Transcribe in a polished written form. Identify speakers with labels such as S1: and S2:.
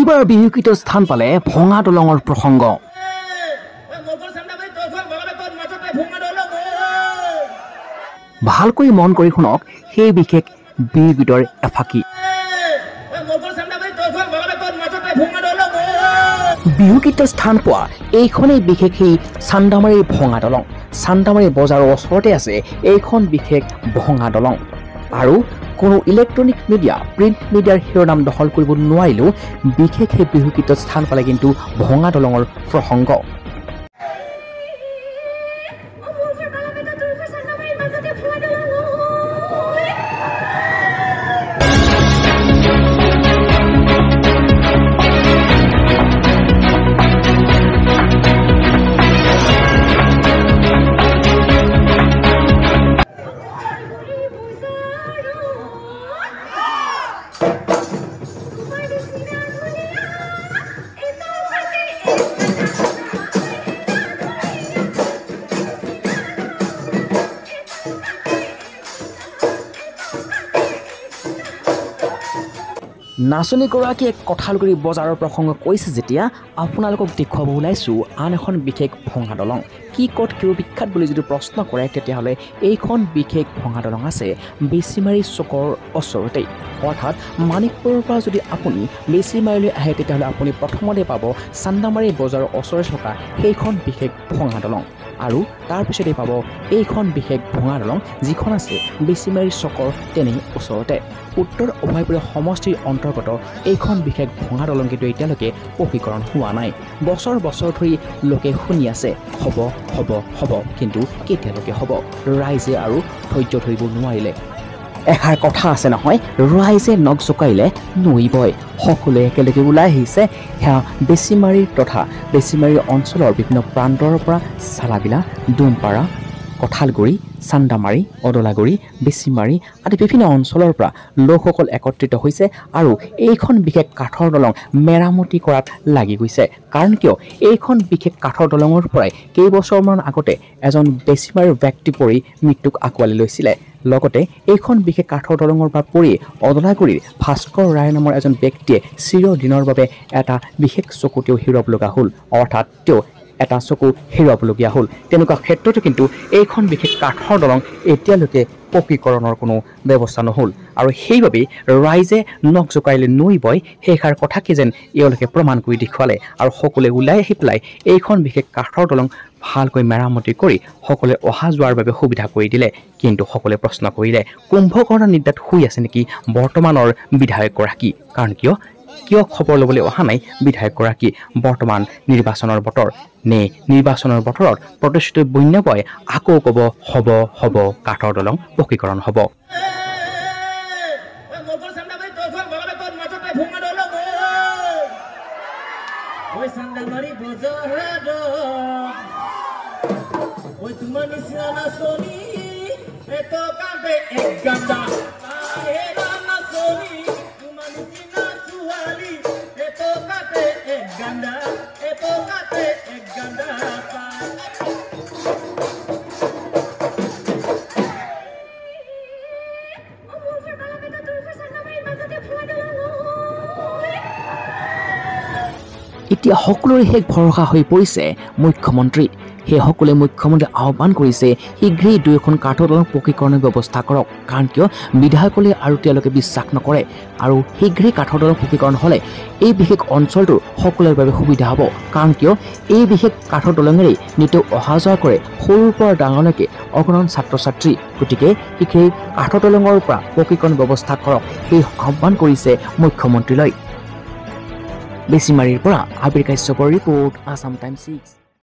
S1: এইবাৰ বিহুকৃত স্থান পালে ভঙা দলঙৰ প্ৰসংগ ভালকৈ মন কৰি শুনক সেই বিশেষ বিহুগীতৰ এফাকি বিহুগীত স্থান পোৱা এইখনেই বিশেষ সেই চান্দামাৰীৰ ভঙা দলং চান্দামাৰী বজাৰৰ ওচৰতে আছে এইখন বিশেষ ভঙা দলং আৰু কোনো ইলেক্ট্ৰনিক মিডিয়া প্ৰিণ্ট মিডিয়াৰ শিৰোনাম দখল কৰিব নোৱাৰিলেও বিশেষ সেই বিহুগীত স্থান পালে কিন্তু ভঙা দলঙৰ প্ৰসংগ নাচনীগৰাকীয়ে কঁঠালগুৰি বজাৰৰ প্ৰসংগ কৈছে যেতিয়া আপোনালোকক দেখুৱাব ওলাইছোঁ আন এখন বিশেষ ভঙা দলং কি ক'ত কিয় বিখ্যাত বুলি যদি প্ৰশ্ন কৰে তেতিয়াহ'লে এইখন বিশেষ ভঙা দলং আছে বেছিমাৰী চকৰ ওচৰতেই অৰ্থাৎ মানিকপুৰৰ পৰা যদি আপুনি বেছিমাৰীলৈ আহে তেতিয়াহ'লে আপুনি প্ৰথমতে পাব চান্দামাৰী বজাৰৰ ওচৰতে থকা সেইখন বিশেষ ভঙা দলং আৰু তাৰপিছতে পাব এইখন বিশেষ ভঙা দলং যিখন আছে বেছিমাৰী চকৰ তেনেই ওচৰতে উত্তৰ অভয়পুৰ সমষ্টিৰ অন্তৰ্গত এইখন বিশেষ ভঙা দলং কিন্তু এতিয়ালৈকে পকীকৰণ হোৱা নাই বছৰ বছৰ ধৰি লোকে শুনি আছে হ'ব হ'ব হ'ব কিন্তু কেতিয়ালৈকে হ'ব ৰাইজে আৰু ধৈৰ্য ধৰিব নোৱাৰিলে এষাৰ কথা আছে নহয় ৰাইজে নখ জোকাৰিলে নৈ বয় সকলোৱে একেলগে ওলাই আহিছে সেয়া বেছিমাৰীৰ তথা বেছিমাৰীৰ অঞ্চলৰ বিভিন্ন প্ৰান্তৰ পৰা চালাবিলা ডুমপাৰা কঁঠালগুৰি চান্দামাৰী অদলাগুৰি বেছিমাৰী আদি বিভিন্ন অঞ্চলৰ পৰা লোকসকল একত্ৰিত হৈছে আৰু এইখন বিশেষ কাঠৰ দলং মেৰামতি কৰাত লাগি গৈছে কাৰণ কিয় এইখন বিশেষ কাঠৰ দলঙৰ পৰাই কেইবছৰমান আগতে এজন বেছিমাৰীৰ ব্যক্তি পৰি মৃত্যুক আঁকোৱালি লৈছিলে লগতে এইখন বিশেষ কাঠৰ দলঙৰ পৰা পৰি অদলাগুৰিৰ ভাস্কৰ ৰায় নামৰ এজন ব্যক্তিয়ে চিৰদিনৰ বাবে এটা বিশেষ চকু তেওঁ হেৰুৱাব লগা হ'ল অৰ্থাৎ তেওঁ এটা চকু হেৰুৱাবলগীয়া হ'ল তেনেকুৱা ক্ষেত্ৰতো কিন্তু এইখন বিশেষ কাঠৰ দলং এতিয়ালৈকে পকীকৰণৰ কোনো ব্যৱস্থা নহ'ল আৰু সেইবাবেই ৰাইজে নখ জোকাৰিলে নৈ বয় সেইষাৰ কথাকে যেন এওঁলোকে প্ৰমাণ কৰি দেখুৱালে আৰু সকলোৱে ওলাই আহি পেলাই এইখন বিশেষ কাঠৰ দলং ভালকৈ মেৰামতি কৰি সকলোৱে অহা যোৱাৰ বাবে সুবিধা কৰি দিলে কিন্তু সকলোৱে প্ৰশ্ন কৰিলে কুম্ভকৰ্ণৰ নিদ্ৰাত শুই আছে নেকি বৰ্তমানৰ বিধায়কগৰাকী কাৰণ কিয় খবৰ ল'বলৈ অহা নাই বিধায়কগৰাকী বৰ্তমান নিৰ্বাচনৰ বতৰ নে নিৰ্বাচনৰ বতৰত প্ৰতিষ্ঠিত বন্যবয় আকৌ ক'ব হ'ব হ'ব কাঠৰ দলং পকীকৰণ হ'ব এতিয়া সকলোৰে শেষ ভৰসা হৈ পৰিছে মুখ্যমন্ত্ৰী সেই সকলোৱে মুখ্যমন্ত্ৰী আহ্বান কৰিছে শীঘ্ৰেই দুয়োখন কাঠৰ দলং পকীকৰণৰ ব্যৱস্থা কৰক কাৰণ কিয় বিধায়কসকলে আৰু তেওঁলোকে বিশ্বাস নকৰে আৰু শীঘ্ৰেই কাঠৰ দলং পকীকৰণ হ'লে এই বিশেষ অঞ্চলটোৰ সকলোৰে বাবে সুবিধা হ'ব কাৰণ কিয় এই বিশেষ কাঠৰ দলঙেৰেই নিতৌ অহা যোৱা কৰে সৰুৰ পৰা ডাঙৰলৈকে অগণন ছাত্ৰ ছাত্ৰী গতিকে শীঘ্ৰেই কাঠৰ দলঙৰ পৰা পকীকৰণ ব্যৱস্থা কৰক সেই আহ্বান কৰিছে মুখ্যমন্ত্ৰীলৈ বেছিমাৰীৰ পৰা আবিৰ কাশ্যপৰ ৰিপৰ্ট আছাম টাইমছ 6